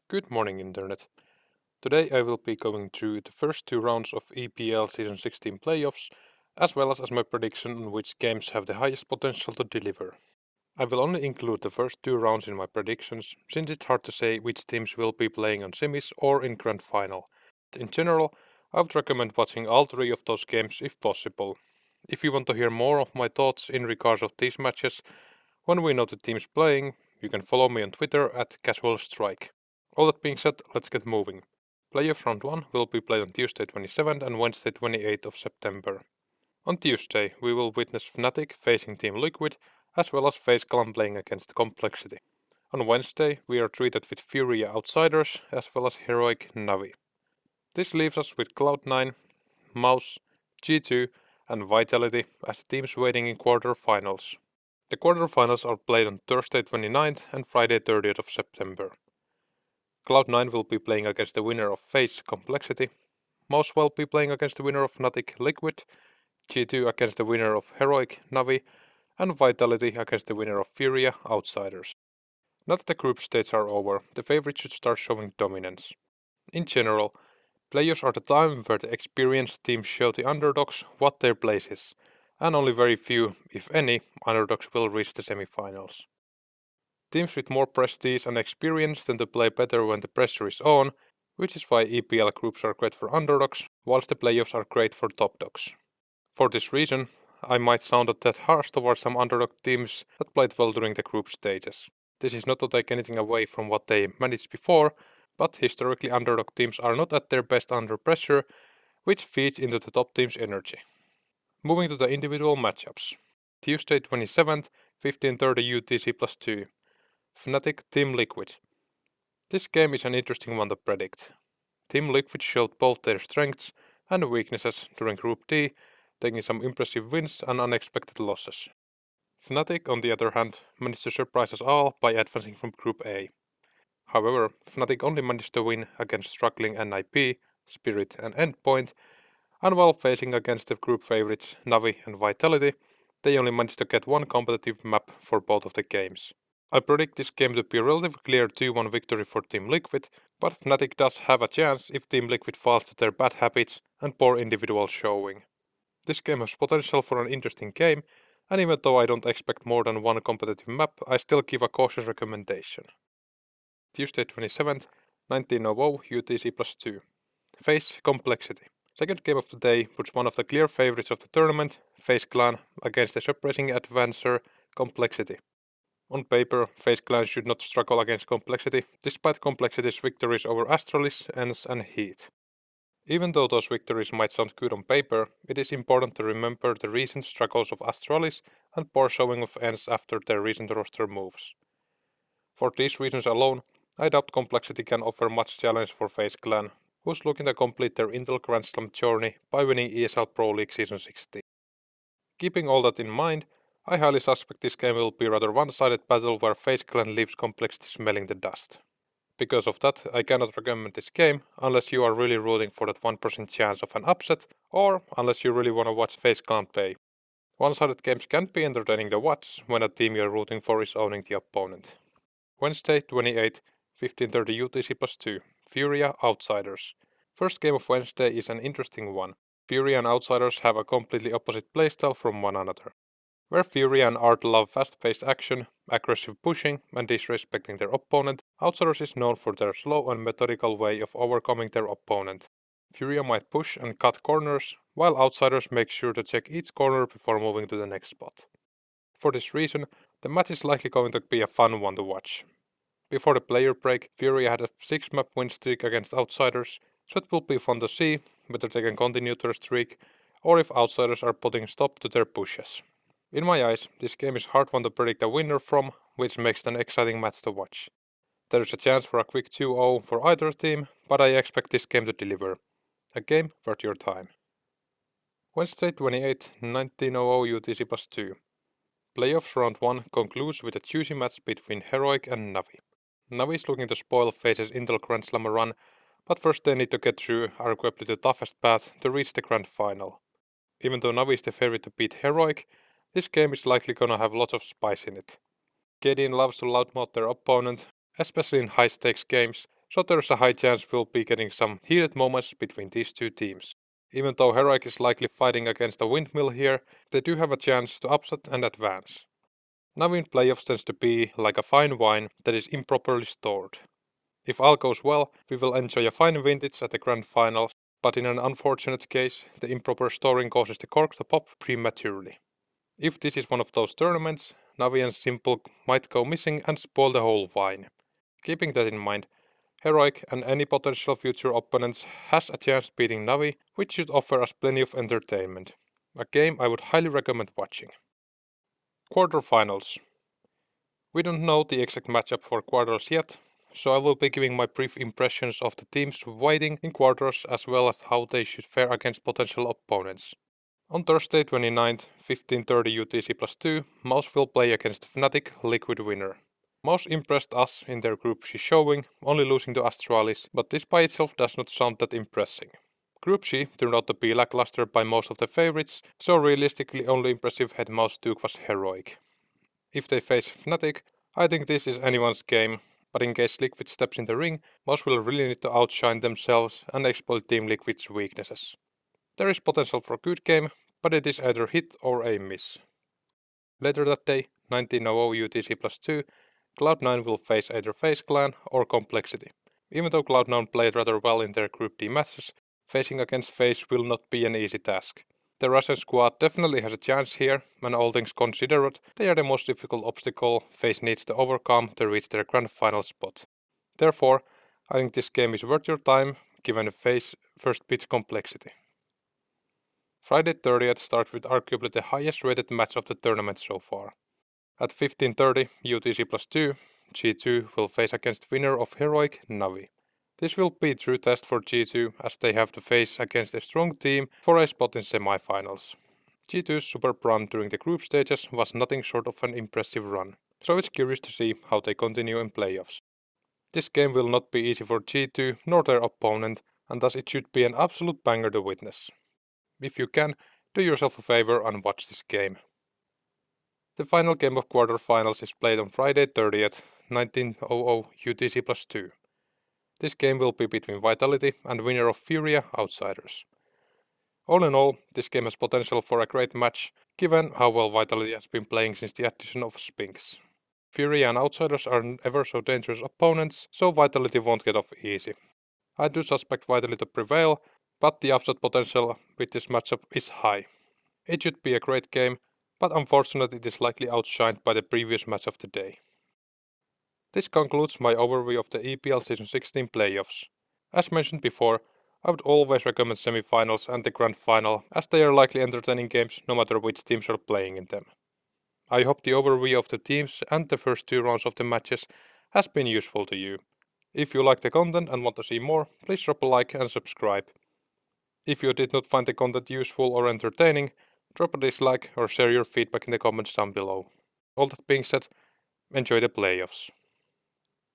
Good morning, Internet. Today I will be going through the first two rounds of EPL Season 16 Playoffs, as well as my prediction on which games have the highest potential to deliver. I will only include the first two rounds in my predictions, since it's hard to say which teams will be playing on semis or in Grand Final. In general, I would recommend watching all three of those games if possible. If you want to hear more of my thoughts in regards of these matches, when we know the teams playing, you can follow me on Twitter at CasualStrike. All that being said, let's get moving. Playoff Round 1 will be played on Tuesday 27th and Wednesday 28th of September. On Tuesday, we will witness Fnatic facing Team Liquid, as well as Faze playing against Complexity. On Wednesday, we are treated with Furia Outsiders, as well as Heroic NaVi. This leaves us with Cloud9, Mouz, G2 and Vitality as the teams waiting in quarterfinals. The quarterfinals are played on Thursday 29th and Friday 30th of September. Cloud9 will be playing against the winner of Faze Complexity, Mouz will be playing against the winner of Fnatic Liquid, G2 against the winner of Heroic NaVi, and Vitality against the winner of Furia Outsiders. Now that the group stages are over, the favorites should start showing dominance. In general, playoffs are the time where the experienced teams show the underdogs what their place is, and only very few, if any, underdogs will reach the semifinals. Teams with more prestige and experience tend to play better when the pressure is on, which is why EPL groups are great for underdogs, whilst the playoffs are great for top dogs. For this reason, I might sound a tad harsh towards some underdog teams that played well during the group stages. This is not to take anything away from what they managed before, but historically underdog teams are not at their best under pressure, which feeds into the top team's energy. Moving to the individual matchups. Tuesday 27th, 15:30 UTC plus 2. Fnatic Team Liquid. This game is an interesting one to predict. Team Liquid showed both their strengths and weaknesses during Group D, taking some impressive wins and unexpected losses. Fnatic, on the other hand, managed to surprise us all by advancing from Group A. However, Fnatic only managed to win against struggling NIP, Spirit and Endpoint, and while facing against the group favorites NaVi and Vitality, they only managed to get one competitive map for both of the games. I predict this game to be a relatively clear 2-1 victory for Team Liquid, but Fnatic does have a chance if Team Liquid falls to their bad habits and poor individual showing. This game has potential for an interesting game, and even though I don't expect more than one competitive map, I still give a cautious recommendation. Tuesday 27th, 19:00 UTC plus 2. Faze Complexity. Second game of the day puts one of the clear favorites of the tournament, Faze Clan, against the surprising advancer, Complexity. On paper, Faze Clan should not struggle against Complexity, despite Complexity's victories over Astralis, ENCE and Heat. Even though those victories might sound good on paper, it is important to remember the recent struggles of Astralis and poor showing of ENCE after their recent roster moves. For these reasons alone, I doubt Complexity can offer much challenge for Faze Clan, who's looking to complete their Intel Grand Slam journey by winning ESL Pro League Season 16. Keeping all that in mind, I highly suspect this game will be a rather one-sided battle where Faze Clan leaves Complexity smelling the dust. Because of that, I cannot recommend this game unless you are really rooting for that 1% chance of an upset, or unless you really want to watch Faze Clan play. One-sided games can be entertaining to watch when a team you're rooting for is owning the opponent. Wednesday 28, 15:30 UTC plus 2, Furia Outsiders. First game of Wednesday is an interesting one. Furia and Outsiders have a completely opposite playstyle from one another. Where Furia and Art love fast-paced action, aggressive pushing, and disrespecting their opponent, Outsiders is known for their slow and methodical way of overcoming their opponent. Furia might push and cut corners, while Outsiders make sure to check each corner before moving to the next spot. For this reason, the match is likely going to be a fun one to watch. Before the player break, Furia had a 6-map win streak against Outsiders, so it will be fun to see whether they can continue their streak, or if Outsiders are putting stop to their pushes. In my eyes, this game is hard one to predict a winner from, which makes it an exciting match to watch. There is a chance for a quick 2-0 for either team, but I expect this game to deliver. A game worth your time. Wednesday 28, 19:00 UTC plus 2. Playoffs round 1 concludes with a juicy match between Heroic and NaVi. NaVi is looking to spoil Faze's Intel Grand Slam run, but first they need to get through arguably the toughest path to reach the Grand Final. Even though NaVi is the favorite to beat Heroic, this game is likely gonna have lots of spice in it. KDN loves to loudmouth their opponent, especially in high stakes games, so there's a high chance we'll be getting some heated moments between these two teams. Even though Heroic is likely fighting against a windmill here, they do have a chance to upset and advance. NaVi in playoffs tends to be like a fine wine that is improperly stored. If all goes well, we will enjoy a fine vintage at the grand finals, but in an unfortunate case, the improper storing causes the cork to pop prematurely. If this is one of those tournaments, NaVi and Simple might go missing and spoil the whole wine. Keeping that in mind, Heroic and any potential future opponents has a chance beating NaVi, which should offer us plenty of entertainment. A game I would highly recommend watching. Quarterfinals. We don't know the exact matchup for quarters yet, so I will be giving my brief impressions of the teams fighting in quarters as well as how they should fare against potential opponents. On Thursday 29th, 15:30 UTC plus 2, Mouz will play against Fnatic Liquid winner. Mouz impressed us in their Group C showing, only losing to Astralis, but this by itself does not sound that impressive. Group C turned out to be lackluster by most of the favorites, so realistically only impressive head Mouz took was Heroic. If they face Fnatic, I think this is anyone's game, but in case Liquid steps in the ring, Mouz will really need to outshine themselves and exploit Team Liquid's weaknesses. There is potential for a good game, but it is either hit or a miss. Later that day, 19:00 UTC plus 2, Cloud9 will face either Faze Clan or Complexity. Even though Cloud9 played rather well in their Group D matches, facing against Faze will not be an easy task. The Russian squad definitely has a chance here, and all things considered, they are the most difficult obstacle Faze needs to overcome to reach their grand final spot. Therefore, I think this game is worth your time, given Faze first beats Complexity. Friday 30th starts with arguably the highest rated match of the tournament so far. At 15:30 UTC plus 2, G2 will face against winner of Heroic NaVi. This will be a true test for G2 as they have to face against a strong team for a spot in semifinals. G2's superb run during the group stages was nothing short of an impressive run, so it's curious to see how they continue in playoffs. This game will not be easy for G2 nor their opponent, and thus it should be an absolute banger to witness. If you can, do yourself a favor and watch this game. The final game of quarterfinals is played on Friday 30th, 19:00 UTC plus 2. This game will be between Vitality and winner of Furia Outsiders. All in all, this game has potential for a great match, given how well Vitality has been playing since the addition of Spinks. Furia and Outsiders are ever so dangerous opponents, so Vitality won't get off easy. I do suspect Vitality to prevail, but the upset potential with this matchup is high. It should be a great game, but unfortunately it is likely outshined by the previous match of the day. This concludes my overview of the EPL Season 16 Playoffs. As mentioned before, I would always recommend semifinals and the grand final, as they are likely entertaining games no matter which teams are playing in them. I hope the overview of the teams and the first two rounds of the matches has been useful to you. If you like the content and want to see more, please drop a like and subscribe. If you did not find the content useful or entertaining, drop a dislike or share your feedback in the comments down below. All that being said, enjoy the playoffs.